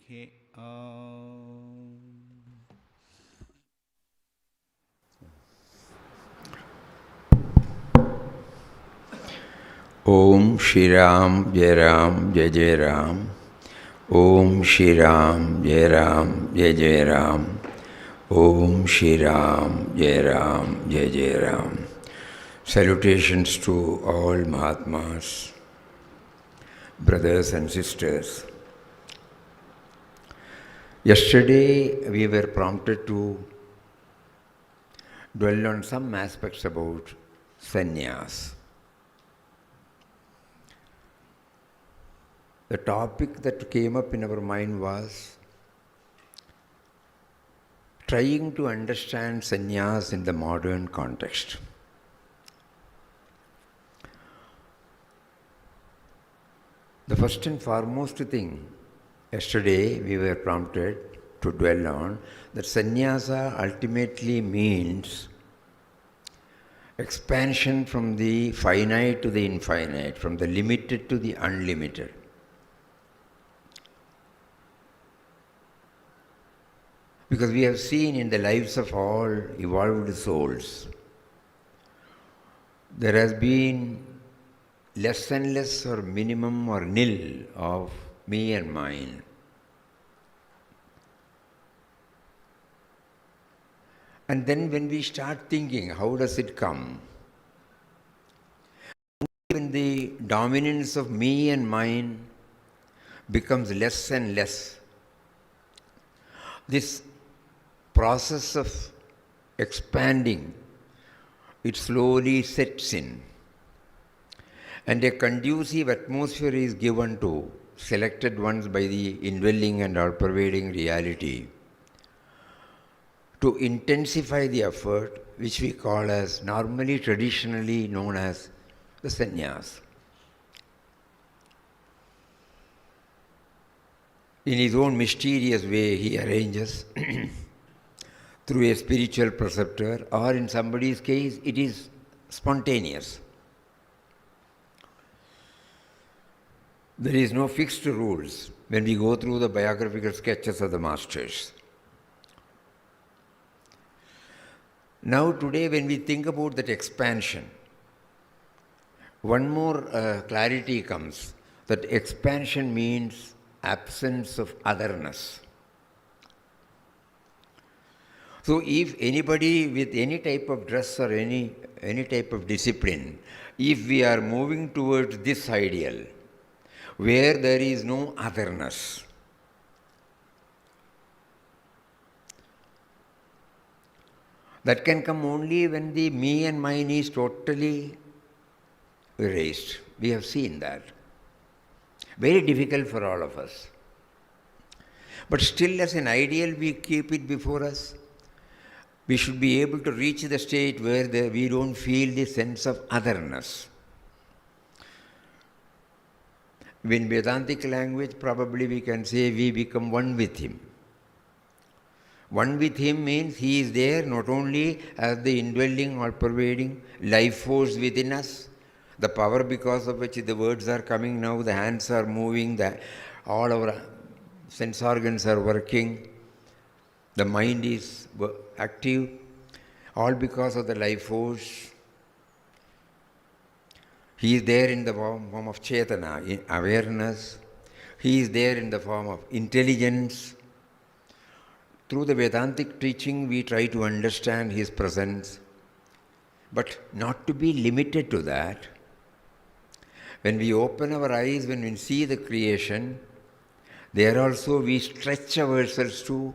Okay. Om Shri Ram Jai Ram Jai Jai Ram. Om Shri Ram Jai Ram Jai Jai Ram. Om Shri Ram Jai Ram Jai Jai Ram. Salutations to all Mahatmas, brothers and sisters. Yesterday we were prompted to dwell on some aspects about sannyas. The topic that came up in our mind was trying to understand sannyas in the modern context. The first and foremost thing, yesterday we were prompted to dwell on that sannyasa ultimately means expansion from the finite to the infinite, from the limited to the unlimited. Because we have seen in the lives of all evolved souls, there has been less and less or minimum or nil of me and mine. And then when we start thinking, how does it come? When the dominance of me and mine becomes less and less, this process of expanding, it slowly sets in. And a conducive atmosphere is given to selected ones by the indwelling and all-pervading reality to intensify the effort, which we call as, normally traditionally known as, the sannyas. In his own mysterious way, he arranges through a spiritual preceptor, or in somebody's case, it is spontaneous. There is no fixed rules when we go through the biographical sketches of the masters. Now today when we think about that expansion, one more clarity comes, that expansion means absence of otherness. So if anybody with any type of dress or any type of discipline, if we are moving towards this ideal, where there is no otherness, that can come only when the me and mine is totally erased. We have seen that. Very difficult for all of us. But still, as an ideal, we keep it before us. We should be able to reach the state where we don't feel the sense of otherness. In Vedantic language, probably we can say we become one with him. One with him means he is there not only as the indwelling or pervading life force within us, the power because of which the words are coming now, the hands are moving, all our sense organs are working, the mind is active, all because of the life force. He is there in the form of Chetana, in awareness. He is there in the form of intelligence. Through the Vedantic teaching, we try to understand his presence, but not to be limited to that. When we open our eyes, when we see the creation, there also we stretch ourselves to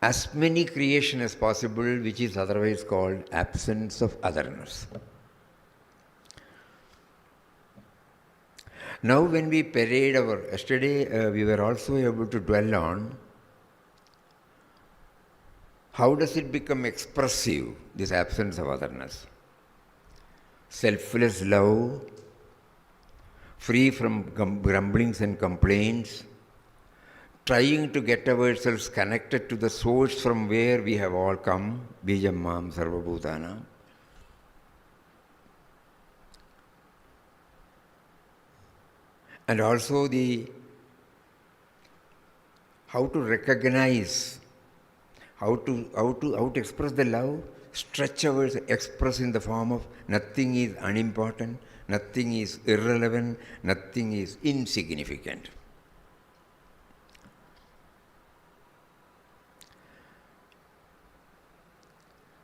as many creation as possible, which is otherwise called absence of otherness. Now when we parade yesterday we were also able to dwell on how does it become expressive, this absence of otherness. Selfless love, free from grumblings and complaints, trying to get ourselves connected to the source from where we have all come, Bijam Mam Sarvabhutana. And also the how to recognize, how to express the love, stretch ours, express in the form of nothing is unimportant, nothing is irrelevant, nothing is insignificant.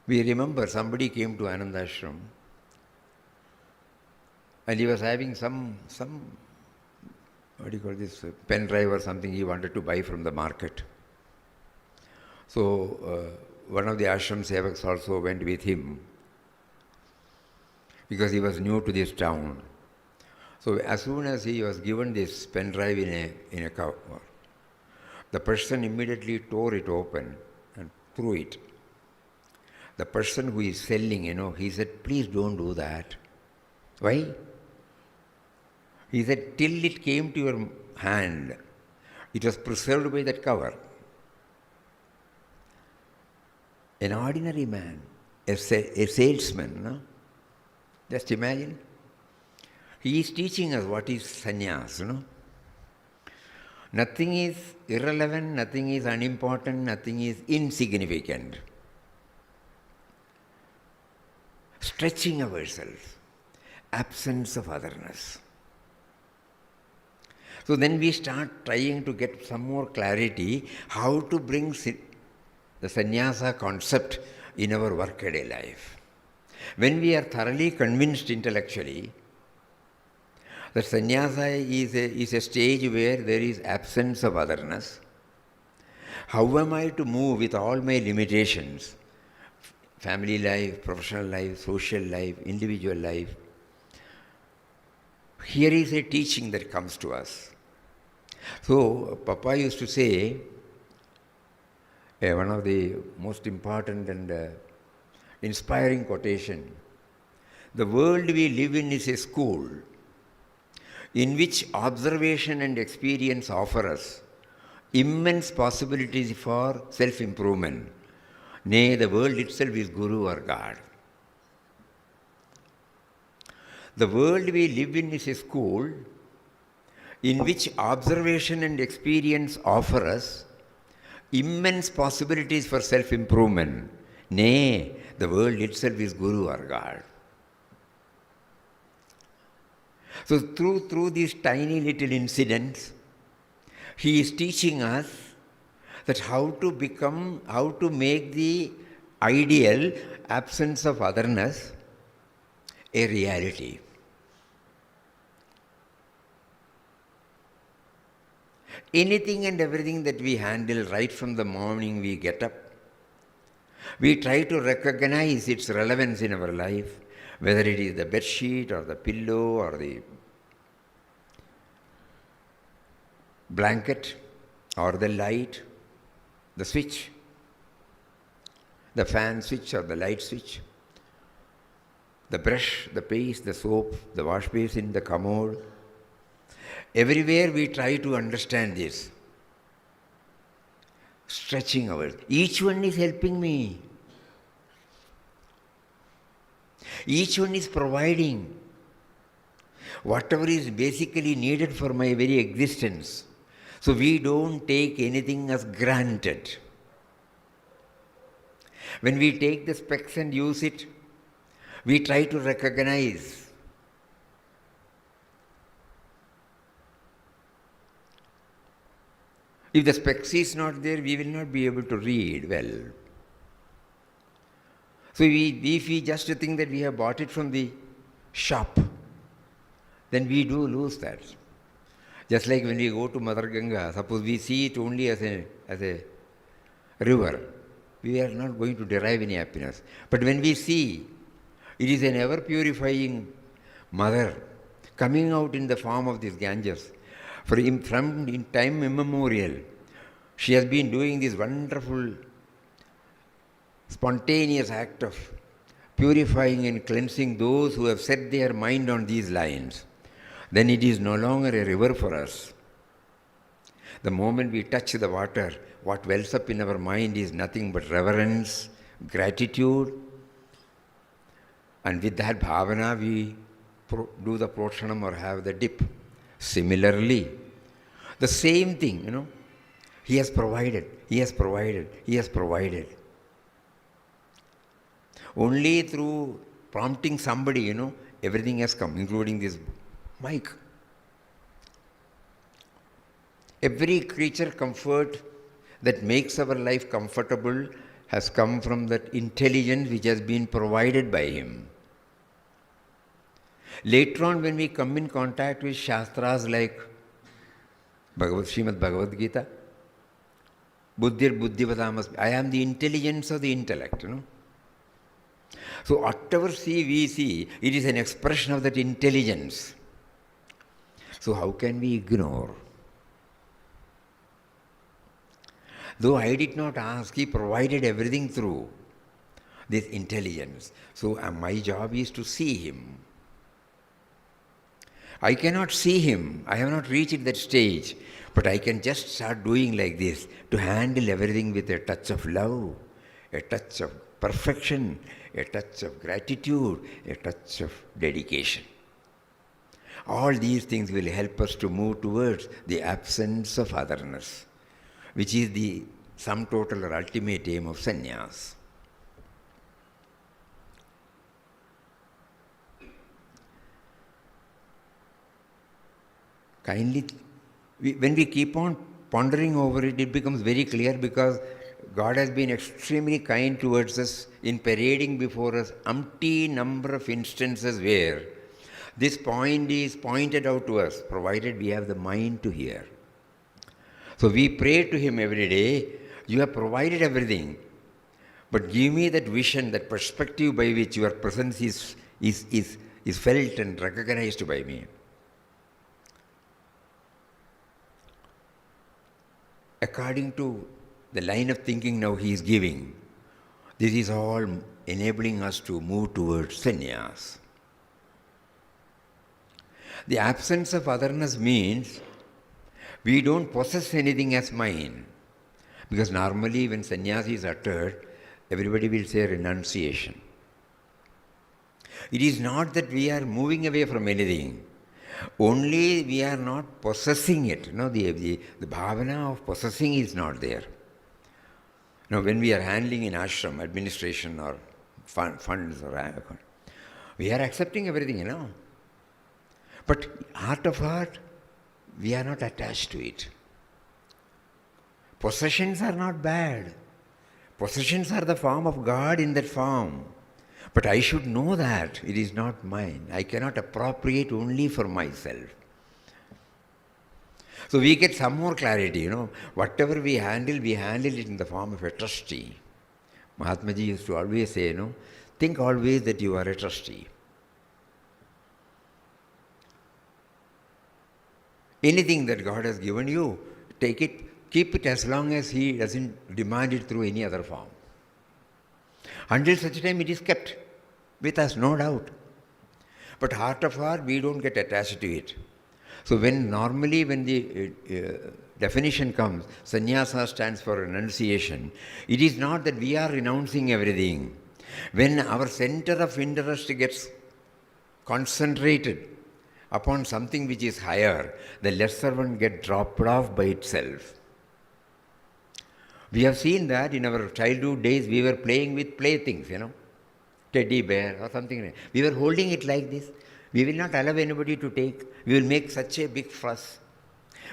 We remember somebody came to Ananda Ashram and he was having some what do you call this, pen drive or something he wanted to buy from the market. So one of the ashram sevaks also went with him because he was new to this town. So as soon as he was given this pen drive in a cover, the person immediately tore it open and threw it. The person who is selling, he said, please don't do that. Why? He said, till it came to your hand, it was preserved by that cover. An ordinary man, a salesman, no? Just imagine. He is teaching us what is sannyas, Nothing is irrelevant, nothing is unimportant, nothing is insignificant. Stretching ourselves, absence of otherness. So then we start trying to get some more clarity how to bring the sannyasa concept in our workaday life. When we are thoroughly convinced intellectually that sannyasa is a stage where there is absence of otherness, how am I to move with all my limitations? Family life, professional life, social life, individual life. Here is a teaching that comes to us. So, Papa used to say, one of the most important and inspiring quotation, the world we live in is a school in which observation and experience offer us immense possibilities for self-improvement. Nay, the world itself is Guru or God. The world we live in is a school in which observation and experience offer us immense possibilities for self-improvement. Nay, the world itself is Guru or God. So through these tiny little incidents, he is teaching us that how to make the ideal absence of otherness a reality. Anything and everything that we handle right from the morning we get up, we try to recognize its relevance in our life, whether it is the bed sheet or the pillow or the blanket or the light, the switch, the fan switch or the light switch, the brush, the paste, the soap, the wash basin, the commode. Everywhere we try to understand this. Stretching ours. Each one is helping me. Each one is providing whatever is basically needed for my very existence. So we don't take anything as granted. When we take the specs and use it, we try to recognize. If the specs is not there, we will not be able to read well. So if we just think that we have bought it from the shop, then we do lose that. Just like when we go to Mother Ganga, suppose we see it only as a river, we are not going to derive any happiness. But when we see it is an ever-purifying mother coming out in the form of this Ganges, from in time immemorial, she has been doing this wonderful, spontaneous act of purifying and cleansing those who have set their mind on these lines. Then it is no longer a river for us. The moment we touch the water, what wells up in our mind is nothing but reverence, gratitude, and with that bhavana we do the prokshanam or have the dip. Similarly, the same thing, He has provided, he has provided, he has provided. Only through prompting somebody, everything has come, including this mic. Every creature comfort that makes our life comfortable has come from that intelligence which has been provided by him. Later on, when we come in contact with Shastras like Srimad Bhagavad Gita, Buddhir Buddhivadamas, I am the intelligence of the intellect, So whatever we see, it is an expression of that intelligence. So how can we ignore? Though I did not ask, he provided everything through this intelligence. So my job is to see him. I cannot see him. I have not reached that stage. But I can just start doing like this to handle everything with a touch of love, a touch of perfection, a touch of gratitude, a touch of dedication. All these things will help us to move towards the absence of otherness, which is the sum total or ultimate aim of sannyas. Kindly, when we keep on pondering over it, it becomes very clear, because God has been extremely kind towards us in parading before us umpty number of instances where this point is pointed out to us, provided we have the mind to hear. So we pray to him every day, you have provided everything, but give me that vision, that perspective by which your presence is felt and recognized by me. According to the line of thinking now he is giving, this is all enabling us to move towards sannyas. The absence of otherness means we don't possess anything as mine. Because normally when sannyas is uttered, everybody will say renunciation. It is not that we are moving away from anything. Only we are not possessing it. The bhavana of possessing is not there. Now, when we are handling in ashram, administration or funds, or we are accepting everything, But heart of heart, we are not attached to it. Possessions are not bad. Possessions are the form of God in that form. But I should know that it is not mine. I cannot appropriate only for myself. So we get some more clarity, Whatever we handle it in the form of a trustee. Mahatma Ji used to always say, think always that you are a trustee. Anything that God has given you, take it, keep it as long as he doesn't demand it through any other form. Until such time it is kept with us, no doubt. But heart of heart, we don't get attached to it. So when the definition comes, sannyasa stands for renunciation, it is not that we are renouncing everything. When our center of interest gets concentrated upon something which is higher, the lesser one gets dropped off by itself. We have seen that in our childhood days, we were playing with playthings, teddy bear or something. We were holding it like this. We will not allow anybody to take. We will make such a big fuss.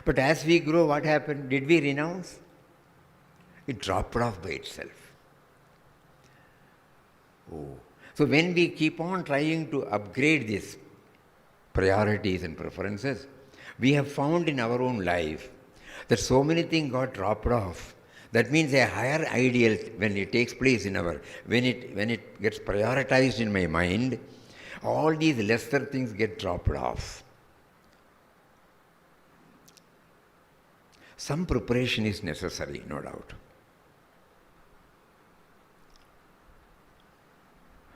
But as we grow, what happened? Did we renounce? It dropped off by itself. So when we keep on trying to upgrade these priorities and preferences, we have found in our own life that so many things got dropped off. That means a higher ideal, when it takes place when it gets prioritized in my mind, all these lesser things get dropped off. Some preparation is necessary, no doubt.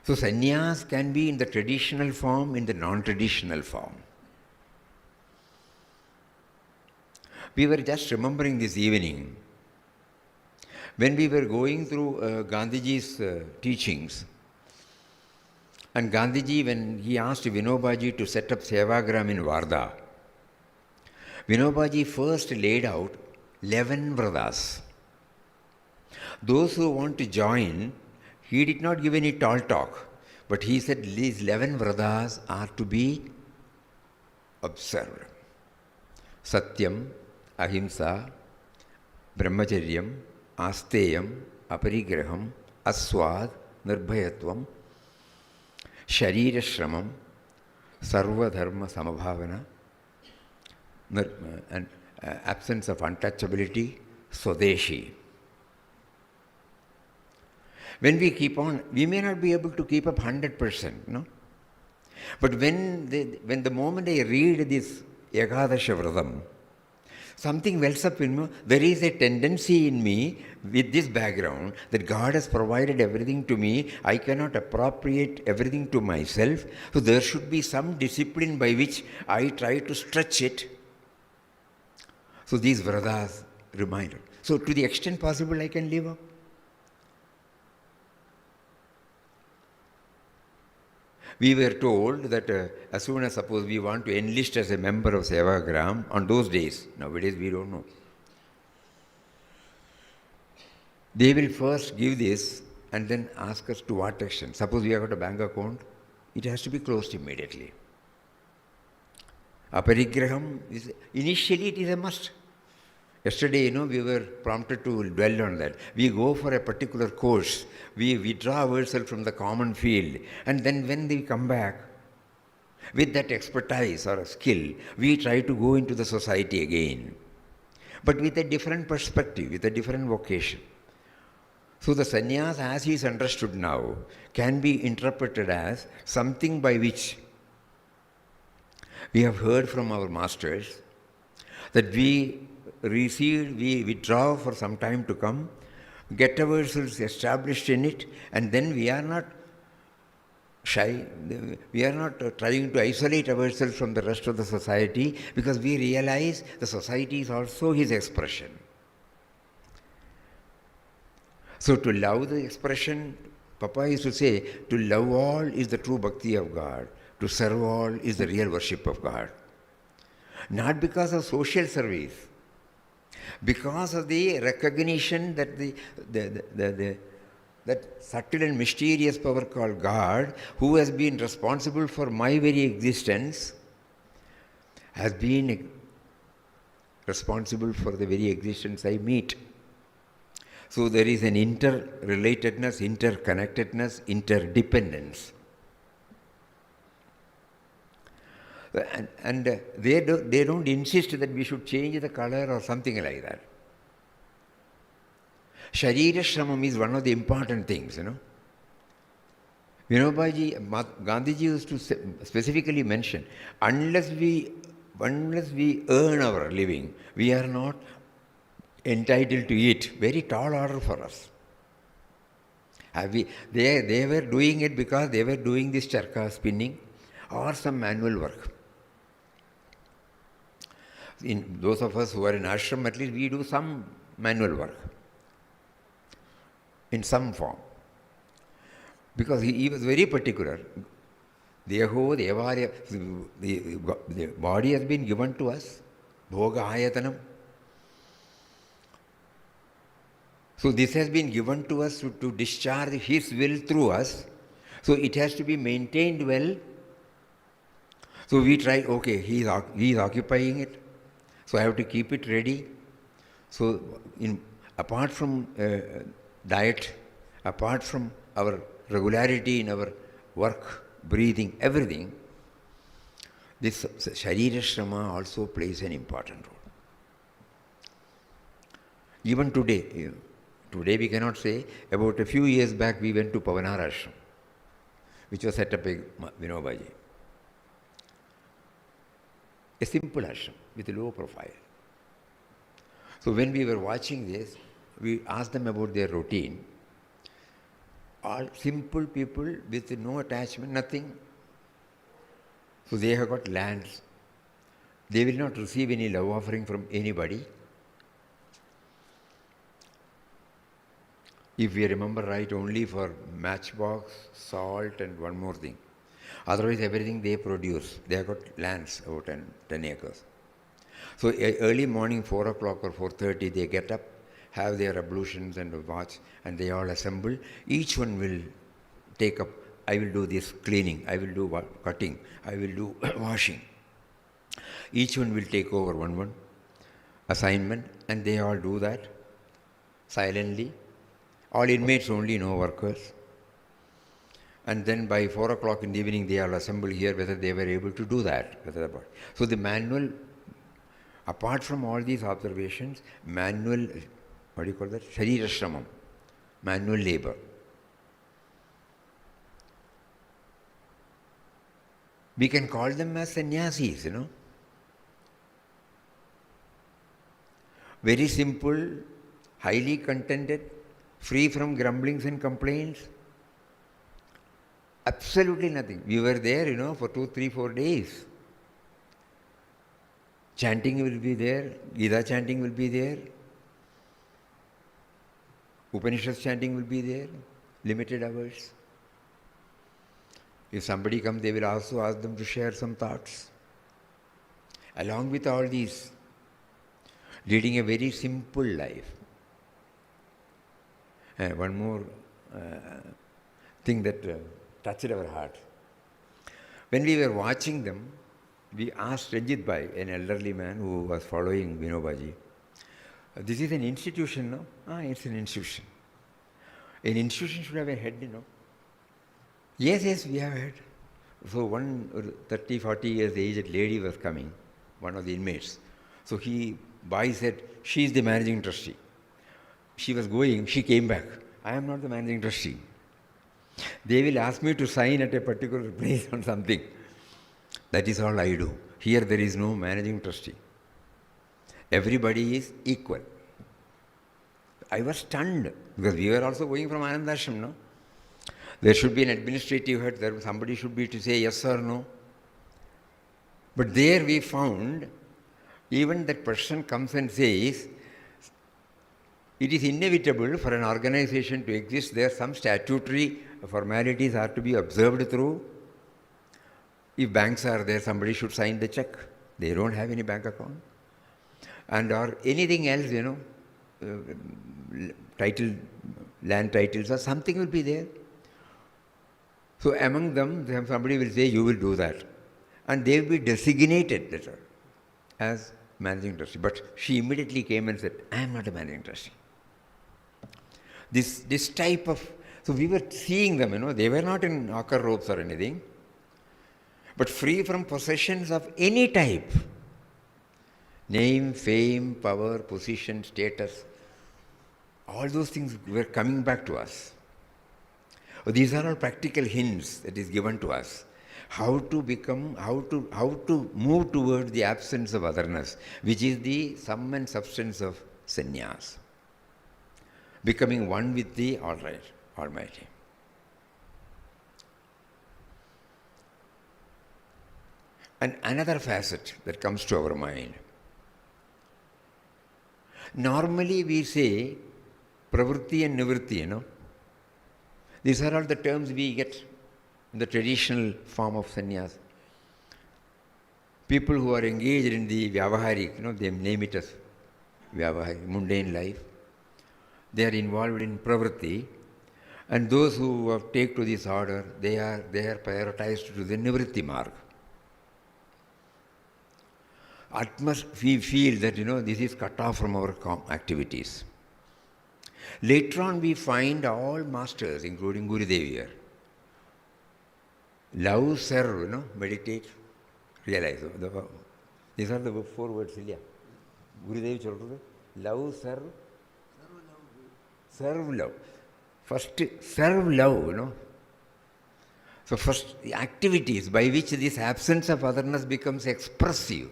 So sannyas can be in the traditional form, in the non-traditional form. We were just remembering this evening, when we were going through Gandhiji's teachings, and Gandhiji, when he asked Vinobaji to set up Sevagram in Wardha, Vinobaji first laid out 11 vradas. Those who want to join, he did not give any tall talk, but he said these 11 vradas are to be observed. Satyam, Ahimsa, Brahmacharyam, Asteyam, Aparigraham, Aswad, Nirbhayatvam, Sharira Shramam, Sarva Dharma Samabhavana, and absence of untouchability, Swadeshi. When we keep on, we may not be able to keep up 100%, no? But when the moment I read this Ekadasha Vratam, something wells up in me. There is a tendency in me with this background that God has provided everything to me. I cannot appropriate everything to myself. So there should be some discipline by which I try to stretch it. So these vradas remind. So to the extent possible, I can live up. We were told that as soon as suppose we want to enlist as a member of Sevagram, on those days, nowadays we don't know, they will first give this and then ask us to what extent. Suppose we have got a bank account, it has to be closed immediately. Aparigraham, initially it is a must. Yesterday, we were prompted to dwell on that. We go for a particular course. We withdraw ourselves from the common field. And then when we come back, with that expertise or skill, we try to go into the society again. But with a different perspective, with a different vocation. So the sannyas, as he is understood now, can be interpreted as something by which we have heard from our masters that we withdraw for some time to come, get ourselves established in it, and then we are not shy. We are not trying to isolate ourselves from the rest of the society because we realize the society is also his expression. So to love the expression, Papa used to say, to love all is the true bhakti of God. To serve all is the real worship of God. Not because of social service, because of the recognition that that subtle and mysterious power called God, who has been responsible for my very existence, has been responsible for the very existence I meet. So there is an interrelatedness, interconnectedness, interdependence. And they don't insist that we should change the color or something like that. Sharira Shramam is one of the important things, Vinobaji, Gandhiji used to specifically mention, unless we earn our living, we are not entitled to it. Very tall order for us. They were doing it because they were doing this charka spinning or some manual work. In those of us who are in ashram, at least we do some manual work in some form. Because he was very particular. The body has been given to us, bhoga ayatanam. So this has been given to us to discharge his will through us. So it has to be maintained well. So we try, okay, he is occupying it. So I have to keep it ready. So apart from diet, apart from our regularity in our work, breathing, everything, this Sharira Shrama also plays an important role. Even today we cannot say, about a few years back we went to Pavanara Ashram, which was set up by Vinobaji. A simple ashram with a low profile. So when we were watching this, we asked them about their routine. All simple people with no attachment, nothing. So they have got lands. They will not receive any love offering from anybody. If we remember right, only for matchbox, salt and one more thing. Otherwise everything they produce. They have got lands, about 10 acres. So early morning, 4 o'clock or 4:30, they get up, have their ablutions and watch, and they all assemble. Each one will take up, I will do this cleaning, I will do cutting, I will do washing. Each one will take over one assignment, and they all do that silently. All inmates only, no workers. And then by 4 o'clock in the evening, they all assemble here, whether they were able to do that. So the manual, apart from all these observations, manual, what do you call that? Sharirashramam, manual labor. We can call them as sannyasis, Very simple, highly contented, free from grumblings and complaints. Absolutely nothing. We were there, for 2, 3, 4 days. Chanting will be there, Gita chanting will be there, Upanishad chanting will be there, limited hours. If somebody comes, they will also ask them to share some thoughts. Along with all these, leading a very simple life. One more thing that touched our heart. When we were watching them, we asked Ranjit Bhai, an elderly man who was following Vinobaji, this is an institution, no? It's an institution. An institution should have a head, Yes, we have a head. So one 30, 40 years aged lady was coming, one of the inmates. So Bhai said, she is the managing trustee. She was going, she came back. I am not the managing trustee. They will ask me to sign at a particular place on something. That is all I do. Here there is no managing trustee. Everybody is equal. I was stunned because we were also going from Ananda Ashram, no? There should be an administrative head, there somebody should be to say yes or no. But there we found, even that person comes and says, it is inevitable for an organization to exist. There some statutory formalities are to be observed through. If banks are there, somebody should sign the check. They don't have any bank account. And or anything else, title, land titles or something will be there. So among them, somebody will say, you will do that. And they will be designated later as managing trustee. But she immediately came and said, I am not a managing trustee. This type of, so we were seeing them, they were not in ochre robes or anything, but free from possessions of any type. Name, fame, power, position, status, all those things were coming back to us. These are all practical hints that is given to us. How to become, how to move towards the absence of otherness, which is the sum and substance of sannyas. Becoming one with the Almighty. And another facet that comes to our mind. Normally we say pravritti and nivritti, These are all the terms we get in the traditional form of sannyas. People who are engaged in the vyavaharik, they name it as vyavaharik, mundane life. They are involved in pravritti, and those who have taken to this order, they are prioritized to the nivritti marg. At most we feel that this is cut off from our activities. Later on we find all masters, including Gurudev here. Love, serve, meditate, realize. These are the 4 words, Ilya. Gurudev cholradu. Love, serve, love. First, serve love, So first, the activities by which this absence of otherness becomes expressive.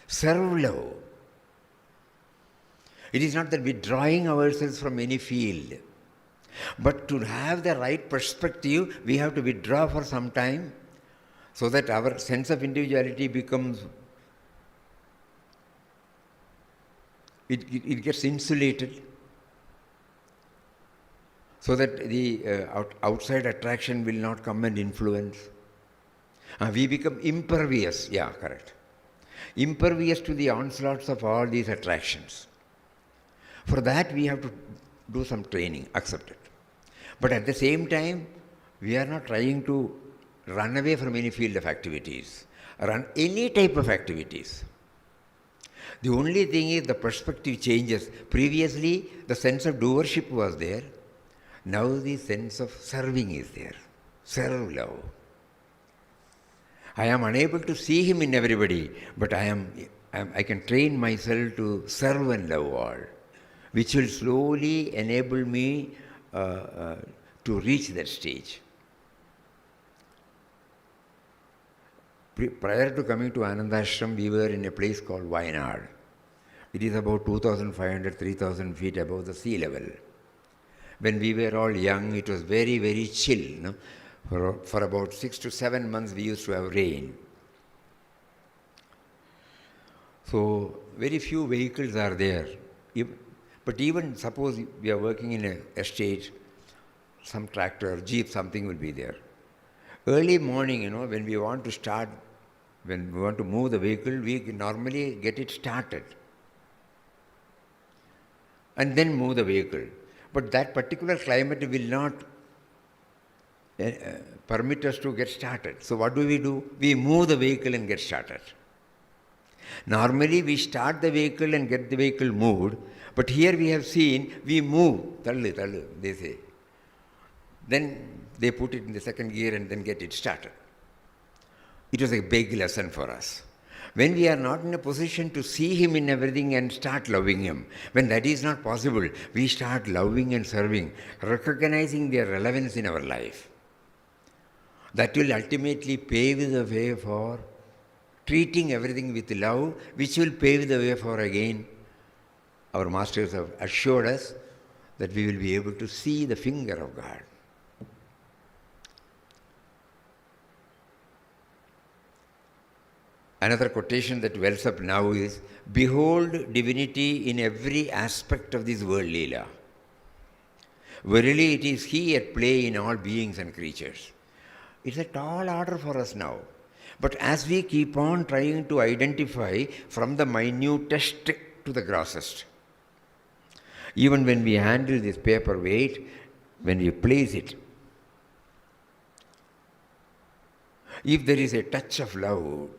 Serve love. It is not that withdrawing ourselves from any field, but to have the right perspective, we have to withdraw for some time so that our sense of individuality becomes, it gets insulated, so that the outside attraction will not come and influence. We become impervious, correct. impervious to the onslaughts of all these attractions. For that, we have to do some training, accept it. But at the same time, we are not trying to run away from any field of activities, run any type of activities. The only thing is the perspective changes. Previously, the sense of doership was there. Now the sense of serving is there. Serve love. I am unable to see him in everybody, but I can train myself to serve and love all, which will slowly enable me to reach that stage. Prior to coming to Ananda Ashram, we were in a place called Wayanad. It is about 2,500, 3,000 feet above the sea level. When we were all young, it was very, very chill. No? For about 6 to 7 months, we used to have rain. So, very few vehicles are there. But even suppose we are working in an estate, some tractor, jeep, something will be there. Early morning, when we want to start, when we want to move the vehicle, we normally get it started and then move the vehicle. But that particular climate will not permit us to get started. So what do? We move the vehicle and get started. Normally we start the vehicle and get the vehicle moved, but here we have seen we move, tallu, they say. Then they put it in the second gear and then get it started. It was a big lesson for us. When we are not in a position to see him in everything and start loving him, when that is not possible, we start loving and serving, recognizing their relevance in our life. That will ultimately pave the way for treating everything with love, which will pave the way for, again, our masters have assured us that we will be able to see the finger of God. Another quotation that wells up now is, "Behold divinity in every aspect of this world Leela. Verily it is He at play in all beings and creatures." It's a tall order for us now. But as we keep on trying to identify from the minutest to the grossest, even when we handle this paperweight, when we place it, if there is a touch of love,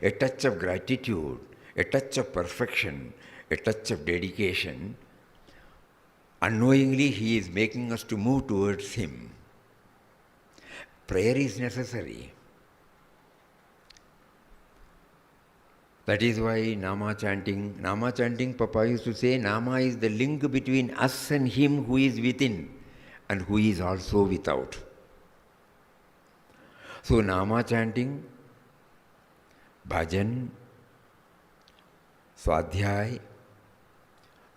a touch of gratitude, a touch of perfection, a touch of dedication, unknowingly He is making us to move towards Him. Prayer is necessary. That is why Nama chanting, Papa used to say, Nama is the link between us and Him who is within and who is also without. So Nama chanting, bhajan, swadhyay,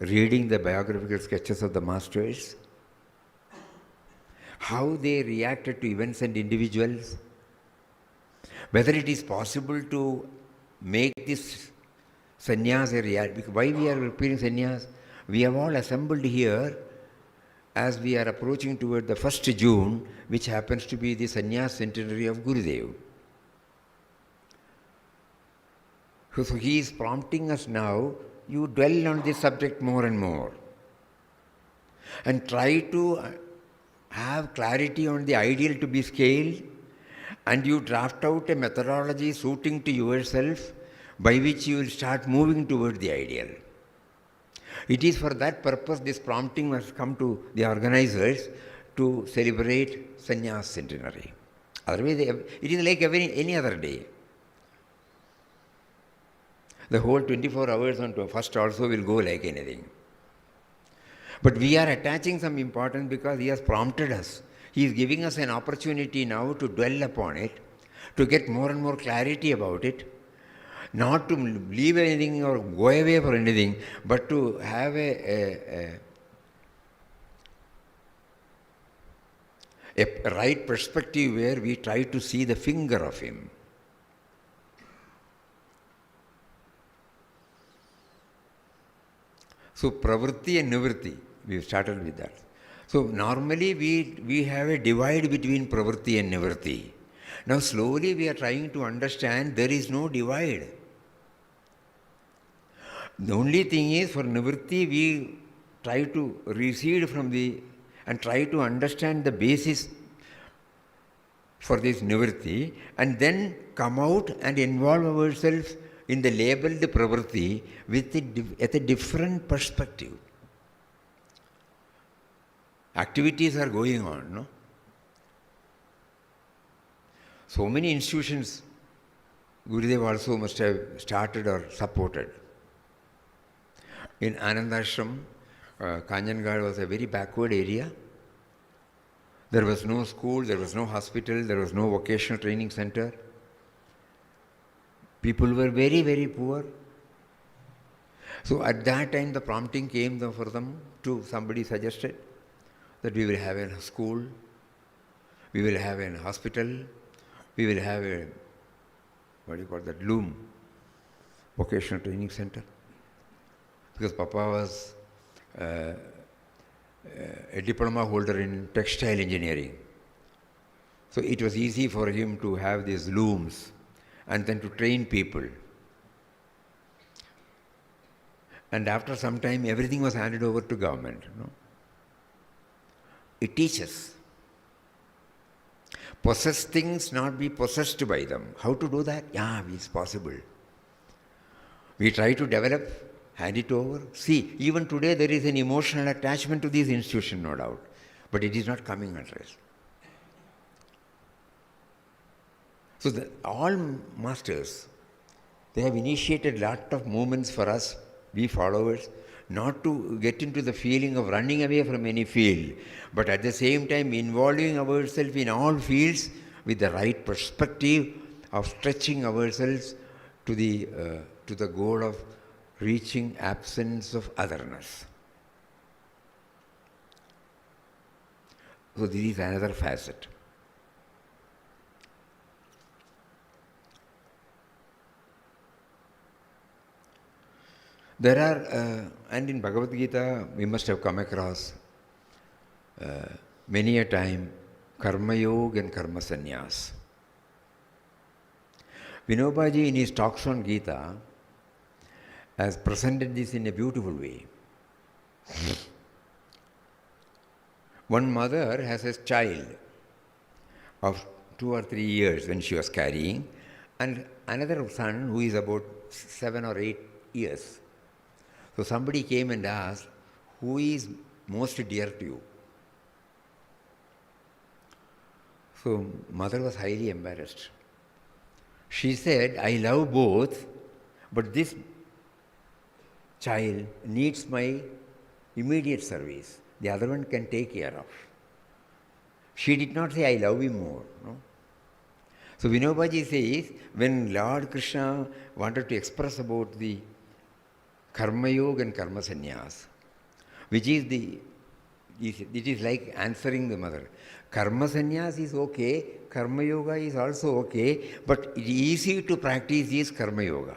reading the biographical sketches of the masters, how they reacted to events and individuals, whether it is possible to make this sannyas a reality. Why we are preparing sannyas? We have all assembled here as we are approaching toward the 1st June, which happens to be the sannyas centenary of Gurudev. So he is prompting us now, you dwell on this subject more and more and try to have clarity on the ideal to be scaled, and you draft out a methodology suiting to yourself by which you will start moving toward the ideal. It is for that purpose this prompting must come to the organizers to celebrate Sannyas Centenary. Otherwise, it is like any other day. The whole 24 hours on 1st also will go like anything. But we are attaching some importance because He has prompted us. He is giving us an opportunity now to dwell upon it, to get more and more clarity about it, not to leave anything or go away for anything, but to have a right perspective where we try to see the finger of Him. So pravritti and nivritti, we have started with that. So normally we have a divide between pravritti and nivritti. Now slowly we are trying to understand there is no divide. The only thing is, for nivritti, we try to recede from and try to understand the basis for this nivritti, and then come out and involve ourselves in the labeled pravritti at a different perspective. Activities are going on, no? So many institutions Gurudev also must have started or supported. In Anandashram, Kanjangarh was a very backward area. There was no school, there was no hospital, there was no vocational training center. People were very, very poor. So at that time the prompting came for them somebody suggested that we will have a school, we will have a hospital, we will have a, loom, vocational training center. Because Papa was a diploma holder in textile engineering. So it was easy for him to have these looms and then to train people. And after some time, everything was handed over to government. No? It teaches. Possess things, not be possessed by them. How to do that? Yeah, it's possible. We try to develop, hand it over. See, even today there is an emotional attachment to this institution, no doubt. But it is not coming at rest. So all masters, they have initiated a lot of movements for us, we followers, not to get into the feeling of running away from any field, but at the same time involving ourselves in all fields with the right perspective of stretching ourselves to the goal of reaching absence of otherness. So this is another facet. There are, and in Bhagavad Gita, we must have come across many a time Karma Yoga and Karma Sannyas. Vinobaji, in his talks on Gita, has presented this in a beautiful way. One mother has a child of 2 or 3 years when she was carrying, and another son who is about 7 or 8 years. So somebody came and asked, who is most dear to you? So mother was highly embarrassed. She said, I love both, but this child needs my immediate service. The other one can take care of. She did not say, I love him more. No? So Vinobaji says, when Lord Krishna wanted to express about the Karma Yoga and Karma Sannyas, which is it is like answering the mother. Karma Sannyas is okay, Karma Yoga is also okay, but it is easy to practice is Karma Yoga.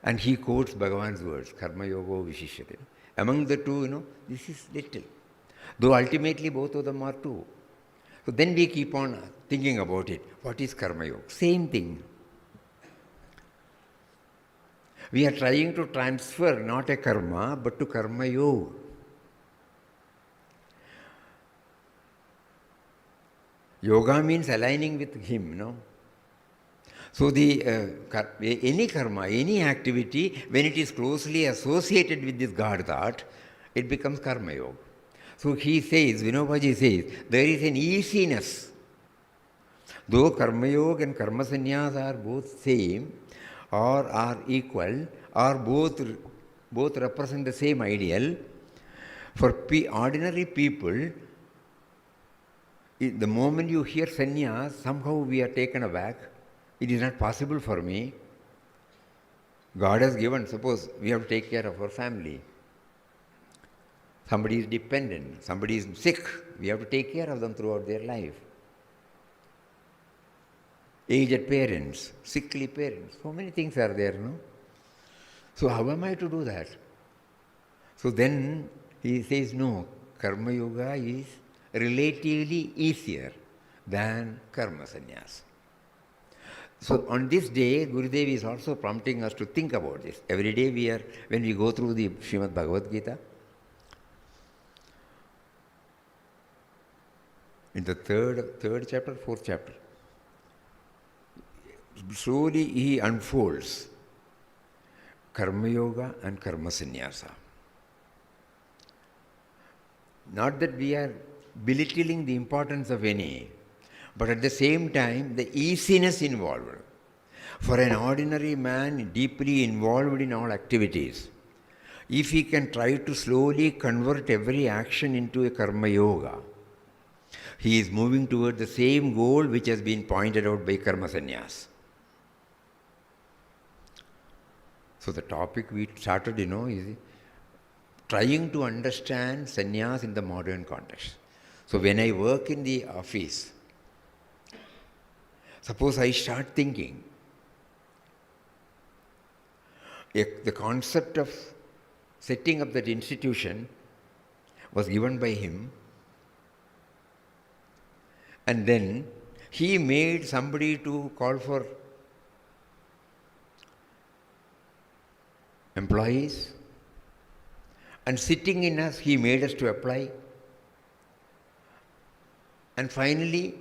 And he quotes Bhagavan's words, Karma Yoga Vishishyate. Among the two, this is little. Though ultimately both of them are two. So then we keep on thinking about it. What is Karma Yoga? Same thing. We are trying to transfer not a karma, but to Karma Yoga. Yoga means aligning with him, So any karma, any activity, when it is closely associated with this God thought, it becomes Karma Yoga. So he says, Vinobaji says, there is an easiness. Though Karma Yoga and Karma Sannyas are both same, or are equal, or both represent the same ideal, for ordinary people, the moment you hear sannyas, somehow we are taken aback. It is not possible for me. God has given, suppose we have to take care of our family. Somebody is dependent, somebody is sick, we have to take care of them throughout their life. Aged parents, sickly parents, so many things are there, So how am I to do that? So then he says, no, Karma Yoga is relatively easier than Karma Sannyas. So on this day, Gurudev is also prompting us to think about this. Every day when we go through the Srimad Bhagavad Gita, in the third chapter, fourth chapter, slowly he unfolds Karma Yoga and Karma Sannyasa. Not that we are belittling the importance of any, but at the same time, the easiness involved. For an ordinary man deeply involved in all activities, if he can try to slowly convert every action into a Karma Yoga, he is moving toward the same goal which has been pointed out by Karma Sannyas. So the topic we started, is trying to understand sannyas in the modern context. So when I work in the office, suppose I start thinking, the concept of setting up that institution was given by him, and then he made somebody to call for employees, and sitting in us, he made us to apply. And finally,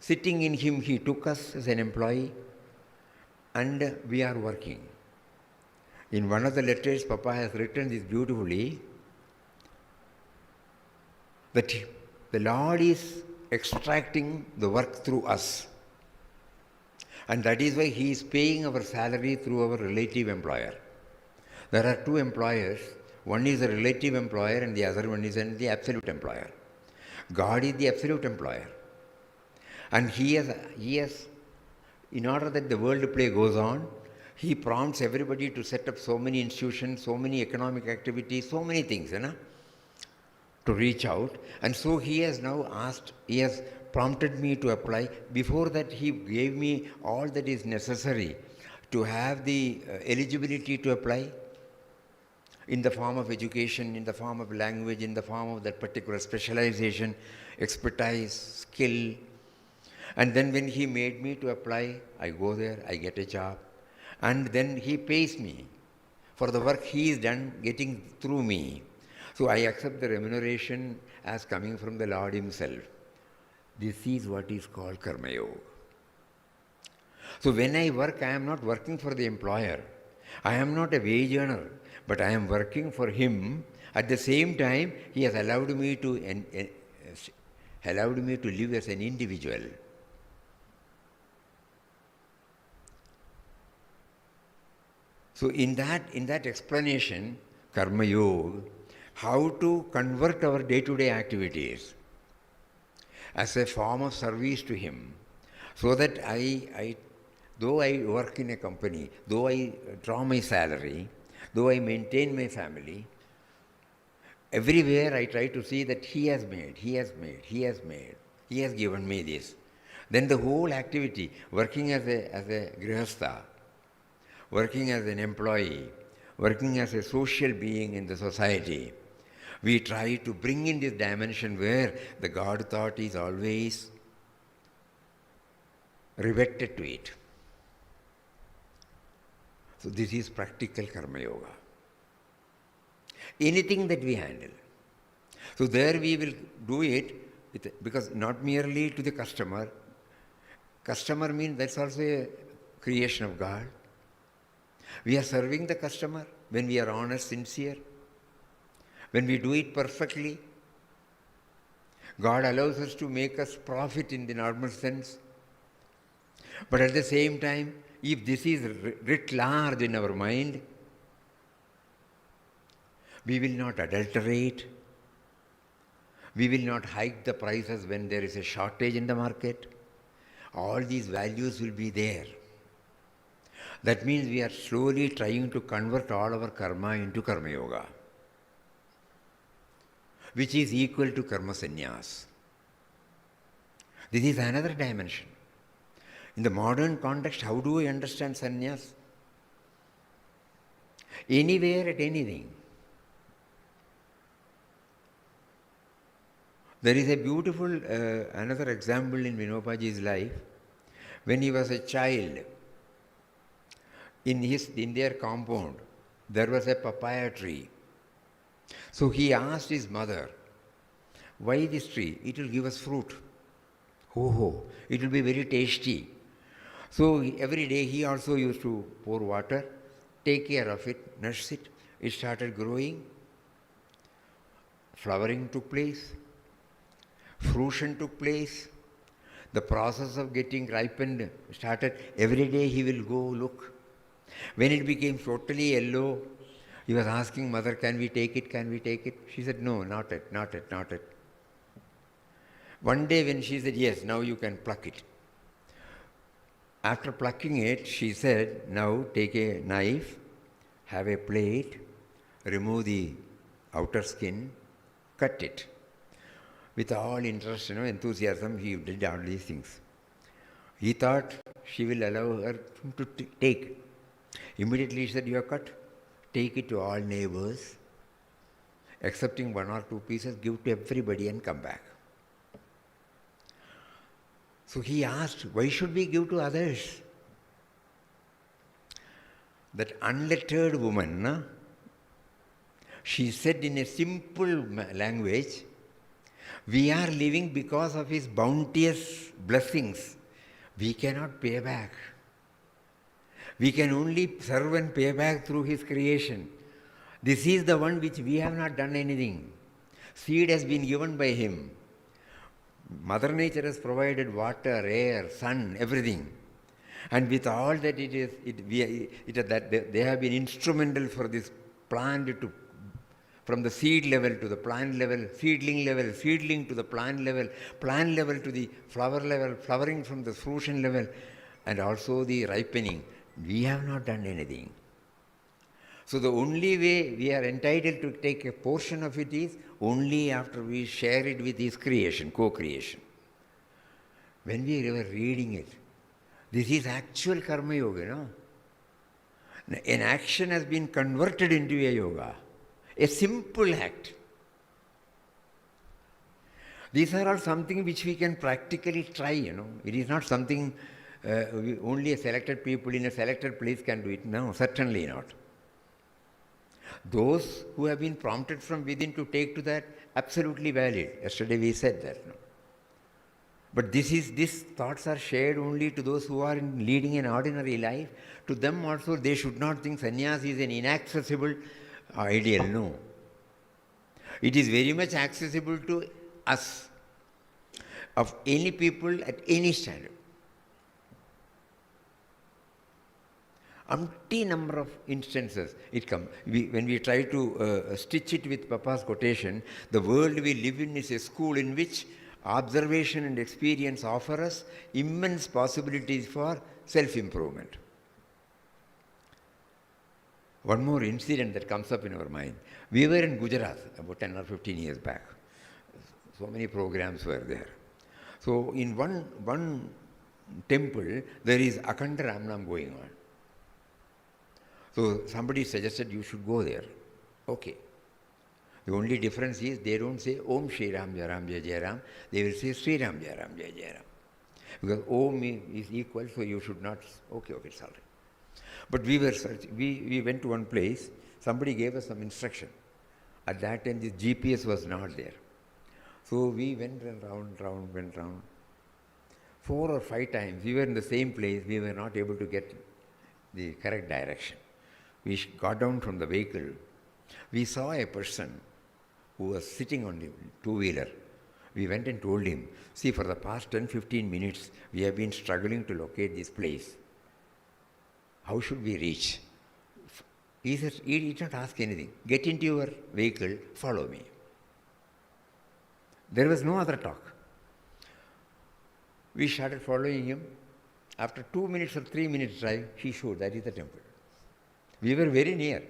sitting in him, he took us as an employee, and we are working. In one of the letters, Papa has written this beautifully, that the Lord is extracting the work through us. And that is why he is paying our salary through our relative employer. There are two employers. One is a relative employer and the other one is the absolute employer. God is the absolute employer. And he has, in order that the world play goes on, he prompts everybody to set up so many institutions, so many economic activities, so many things, to reach out. And so he has prompted me to apply. Before that, he gave me all that is necessary to have the eligibility to apply, in the form of education, in the form of language, in the form of that particular specialization, expertise, skill. And then when he made me to apply, I go there, I get a job. And then he pays me for the work he is done getting through me. So I accept the remuneration as coming from the Lord himself. This is what is called Karma Yoga. So when I work, I am not working for the employer. I am not a wage earner, but I am working for him. At the same time, he has allowed me to live as an individual. So in that explanation, Karma Yoga, how to convert our day-to-day activities as a form of service to him, so that though I work in a company, though I draw my salary, though I maintain my family, everywhere I try to see that he has given me this. Then the whole activity, working as a grihastha, working as an employee, working as a social being in the society, we try to bring in this dimension where the God thought is always riveted to it. So this is practical Karma Yoga. Anything that we handle. So there we will do it because not merely to the customer. Customer means that's also a creation of God. We are serving the customer when we are honest, sincere. When we do it perfectly, God allows us to make us profit in the normal sense. But at the same time, if this is writ large in our mind, we will not adulterate, we will not hike the prices when there is a shortage in the market. All these values will be there. That means we are slowly trying to convert all our karma into Karma Yoga, which is equal to Karma Sannyas. This is another dimension. In the modern context, how do I understand sannyas? Anywhere at anything. There is a beautiful another example in Vinobaji's life. When he was a child, in their compound, there was a papaya tree. So he asked his mother, why this tree? It will give us fruit. Oh, it will be very tasty. So every day he also used to pour water, take care of it, nurse it. It started growing. Flowering took place. Fruition took place. The process of getting ripened started. Every day he will go look. When it became totally yellow, he was asking mother, can we take it, can we take it? She said, no, not it, not it, not it. One day when she said, yes, now you can pluck it. After plucking it, she said, now take a knife, have a plate, remove the outer skin, cut it. With all interest, enthusiasm, he did all these things. He thought she will allow her to take. Immediately she said, you are cut. Take it to all neighbors, excepting 1 or 2 pieces, give to everybody and come back. So he asked, why should we give to others? That unlettered woman, she said in a simple language, we are living because of his bounteous blessings. We cannot pay back. We can only serve and pay back through his creation. This is the one which we have not done anything. Seed has been given by him. Mother Nature has provided water, air, sun, everything. And with all that they have been instrumental for this plant to, from the seed level to the plant level, seedling to the plant level to the flower level, flowering from the fruition level, and also the ripening. We have not done anything. So the only way we are entitled to take a portion of it is only after we share it with his creation, co-creation. When we were reading it, this is actual karma yoga, An action has been converted into a yoga. A simple act. These are all something which we can practically try, It is not something only a selected people in a selected place can do it. No, certainly not. Those who have been prompted from within to take to that, absolutely valid. Yesterday we said that. But these thoughts are shared only to those who are leading an ordinary life. To them also, they should not think sannyas is an inaccessible ideal. No. It is very much accessible to us, of any people at any standard. Umpty number of instances it comes. When we try to stitch it with Papa's quotation, the world we live in is a school in which observation and experience offer us immense possibilities for self-improvement. One more incident that comes up in our mind. We were in Gujarat about 10 or 15 years back. So many programs were there. So in one temple, there is Akhanda Ramnam going on. So somebody suggested you should go there. Okay. The only difference is they don't say Om Shri Ram Jai Ram Jai Jai Ram. They will say Sri Ram Jai Ram Jai Jai Ram. Because Om is equal, so you should not. Okay, it's all right. But we were searching. We went to one place. Somebody gave us some instruction. At that time, the GPS was not there. So we went round. 4 or 5 times, we were in the same place. We were not able to get the correct direction. We got down from the vehicle. We saw a person who was sitting on the two-wheeler. We went and told him, see, for the past 10-15 minutes, we have been struggling to locate this place. How should we reach? He said, he did not ask anything. Get into your vehicle, follow me. There was no other talk. We started following him. After 2 minutes or 3 minutes drive, he showed that is the temple. We were very near.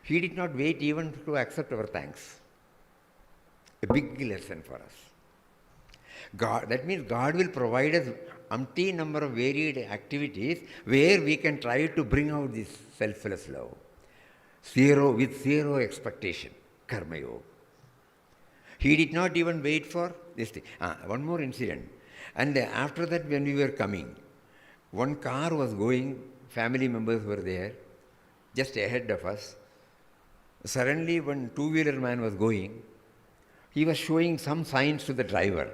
He did not wait even to accept our thanks. A big lesson for us. God, that means God will provide us umpteen number of varied activities where we can try to bring out this selfless love. With zero expectation. Karma yoga. He did not even wait for this thing. One more incident. And after that, when we were coming, one car was going family members were there, just ahead of us. Suddenly, when two-wheeler man was going, he was showing some signs to the driver.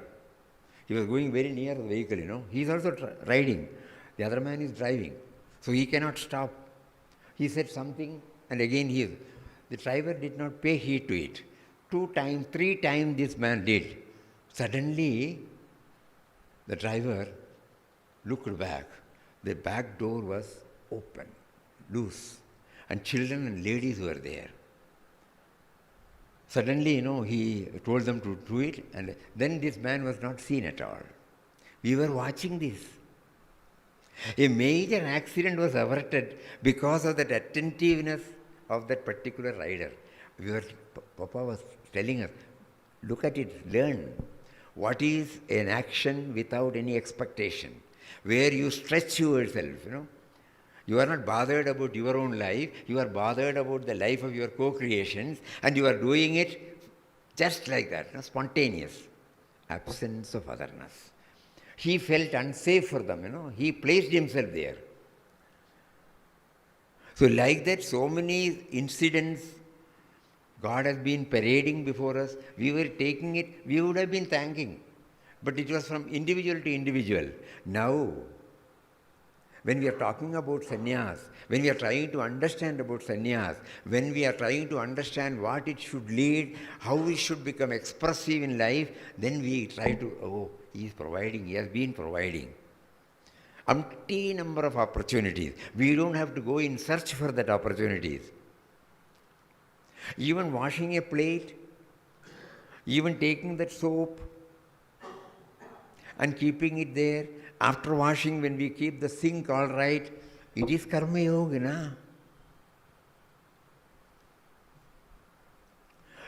He was going very near the vehicle, He is also riding. The other man is driving. So he cannot stop. He said something, and again the driver did not pay heed to it. 2 times, 3 times this man did. Suddenly, the driver looked back. The back door was open, loose, and children and ladies were there. Suddenly, he told them to do it, and then this man was not seen at all. We were watching this. A major accident was averted because of that attentiveness of that particular rider. Papa was telling us, look at it, learn. What is an action without any expectation? Where you stretch yourself, You are not bothered about your own life, you are bothered about the life of your co-creations, and you are doing it just like that, spontaneous. Absence of otherness. He felt unsafe for them, he placed himself there. So like that, so many incidents God has been parading before us. We were taking it, we would have been thanking. But it was from individual to individual. Now, when we are talking about sannyas, when we are trying to understand about sannyas, when we are trying to understand what it should lead, how we should become expressive in life, then we try to, he is providing, he has been providing. Umpty number of opportunities. We don't have to go in search for that opportunities. Even washing a plate, even taking that soap and keeping it there. After washing, when we keep the sink all right, it is karma yoga, na?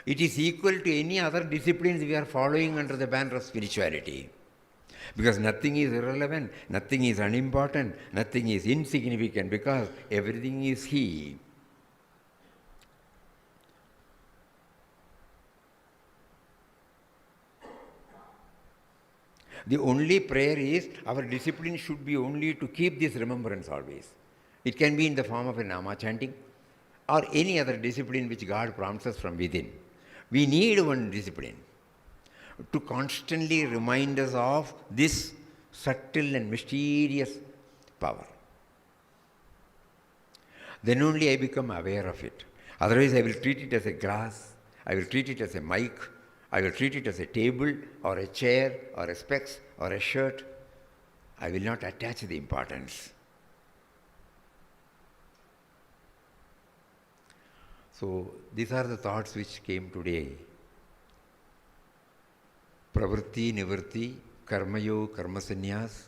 It is equal to any other disciplines we are following under the banner of spirituality. Because nothing is irrelevant, nothing is unimportant, nothing is insignificant, because everything is He. The only prayer is, our discipline should be only to keep this remembrance always. It can be in the form of a nama chanting or any other discipline which God prompts us from within. We need one discipline to constantly remind us of this subtle and mysterious power. Then only I become aware of it. Otherwise, I will treat it as a glass, I will treat it as a mic, I will treat it as a table or a chair or a specs or a shirt. I will not attach the importance. So these are the thoughts which came today. Pravritti, Nivritti, Karma Yoga, Karma Sannyas,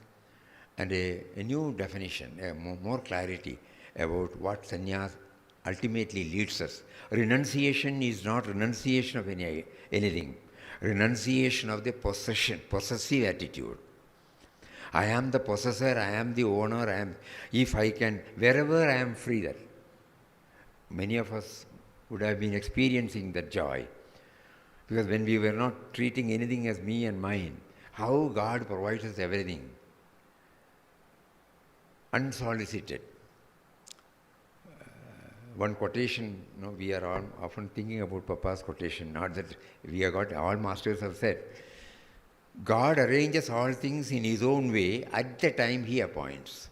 and a new definition, more clarity about what sannyas ultimately leads us. Renunciation is not renunciation of anything. Renunciation of the possessive attitude. I am the possessor, I am the owner, if I can, wherever I am free there. Many of us would have been experiencing that joy. Because when we were not treating anything as me and mine, how God provides us everything. Unsolicited. One quotation, we are all often thinking about Papa's quotation, not that we have got, all masters have said, God arranges all things in His own way at the time He appoints.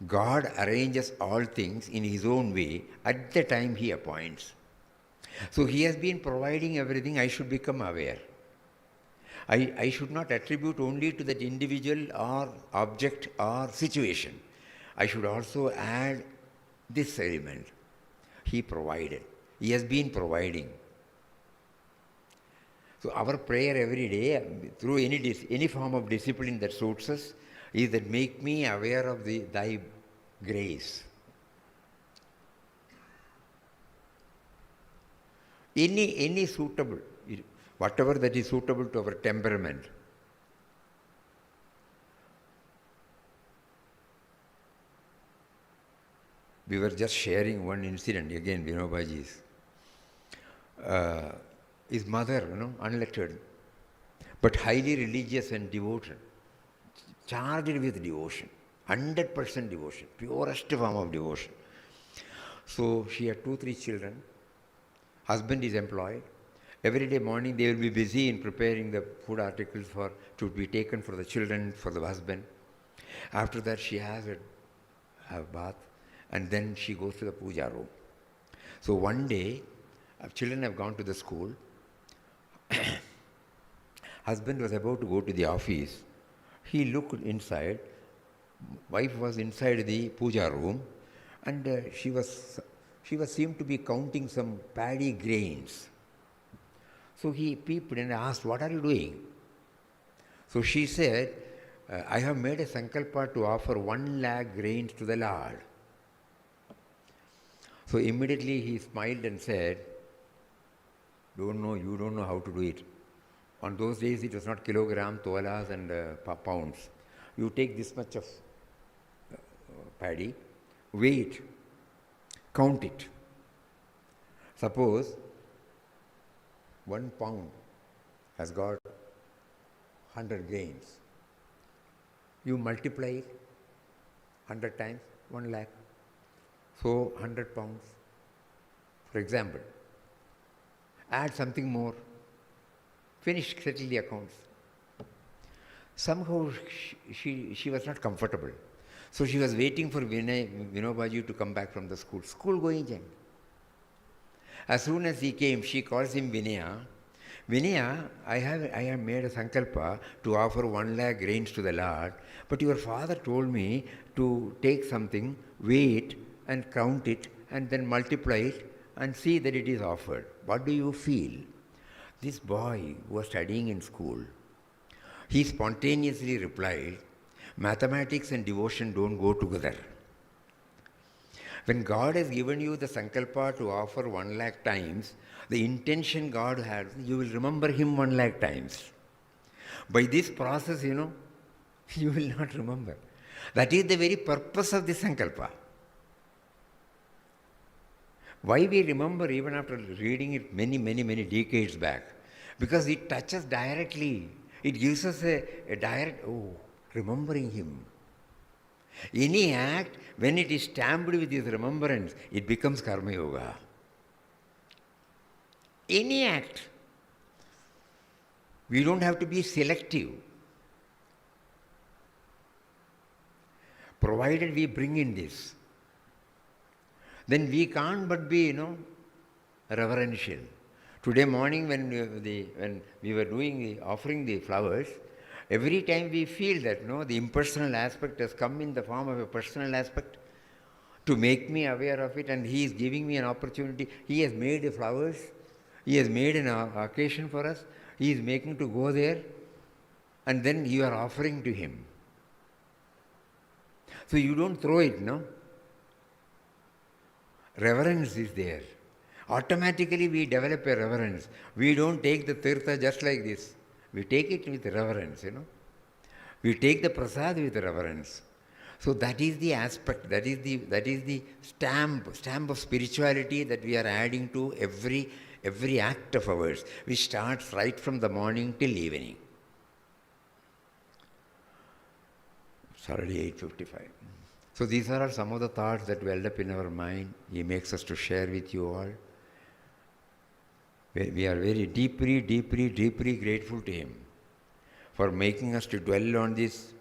God arranges all things in His own way at the time He appoints. So He has been providing everything, I should become aware. I should not attribute only to that individual or object or situation. I should also add this element. He provided. He has been providing. So our prayer every day, through any form of discipline that suits us, is that make me aware of Thy grace. Any suitable, whatever that is suitable to our temperament. We were just sharing one incident, again, Vinobaji's. His mother, unlettered, but highly religious and devoted, charged with devotion. 100% devotion, purest form of devotion. So she had 2, 3 children. Husband is employed. Every day morning they will be busy in preparing the food articles to be taken for the children, for the husband. After that she has a bath and then she goes to the puja room. So one day, children have gone to the school. Husband was about to go to the office. He looked inside. Wife was inside the puja room, and she was seemed to be counting some paddy grains. So he peeped and asked, "What are you doing?" So she said, "I have made a sankalpa to offer 1 lakh grains to the Lord." So immediately he smiled and said, you don't know how to do it. On those days it was not kilogram, tolas and pounds. You take this much of paddy, weigh it, count it. Suppose 1 pound has got 100 grains. You multiply it 100 times, 1 lakh. So 100 pounds, for example. Add something more. Finish, settle the accounts. Somehow she was not comfortable. So she was waiting for Vinobaji to come back from the school. School going in. As soon as he came, she calls him Vinaya. Vinaya, I have made a sankalpa to offer 1 lakh grains to the Lord, but your father told me to take something, weigh it, and count it, and then multiply it, and see that it is offered. What do you feel? This boy who was studying in school, he spontaneously replied, mathematics and devotion don't go together. When God has given you the sankalpa to offer 1 lakh times, the intention God has, you will remember him 1 lakh times. By this process, you will not remember. That is the very purpose of the sankalpa. Why we remember even after reading it many decades back? Because it touches directly. It gives us a direct, remembering him. Any act, when it is stamped with his remembrance, it becomes karma yoga. Any act. We don't have to be selective. Provided we bring in this, then we can't but be, reverential. Today morning when we were offering the flowers, every time we feel that the impersonal aspect has come in the form of a personal aspect to make me aware of it, and he is giving me an opportunity. He has made the flowers. He has made an occasion for us. He is making to go there, and then you are offering to him. So you don't throw it, Reverence is there. Automatically we develop a reverence. We don't take the tirtha just like this. We take it with reverence, We take the prasad with reverence. So that is the aspect, that is the stamp of spirituality that we are adding to every act of ours, which starts right from the morning till evening. It's already 8:55. So these are some of the thoughts that welled up in our mind. He makes us to share with you all. We are very deeply grateful to him for making us to dwell on this,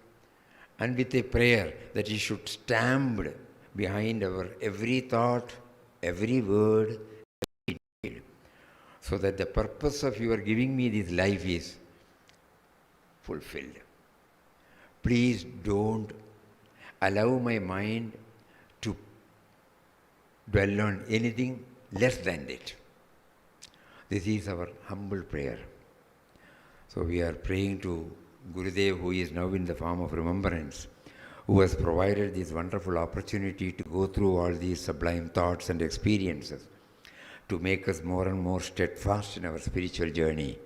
and with a prayer that he should stand behind our every thought, every word, every deed, so that the purpose of your giving me this life is fulfilled. Please don't allow my mind to dwell on anything less than it. This is our humble prayer. So we are praying to Gurudev, who is now in the form of remembrance, who has provided this wonderful opportunity to go through all these sublime thoughts and experiences, to make us more and more steadfast in our spiritual journey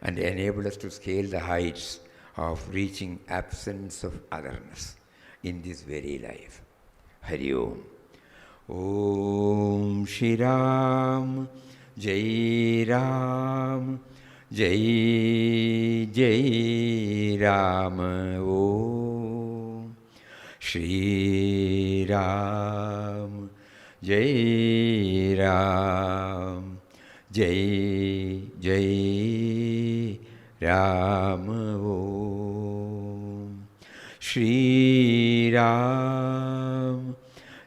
and enable us to scale the heights of reaching absence of otherness in this very life. Hari Om. Om Shri Ram, Jai Ram, Jai Jai Ram. Om Shri Ram, Jai Ram, Jai Jai Ram Om. Shri Ram,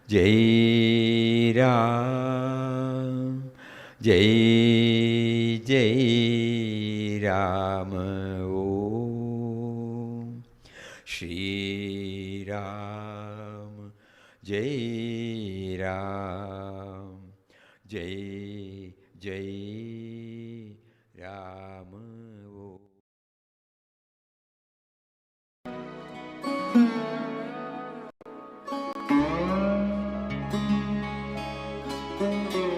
Jai Ram, Jai Jai Ram Om. Shri Ram, Jai Ram, Jai Jai Ram Om.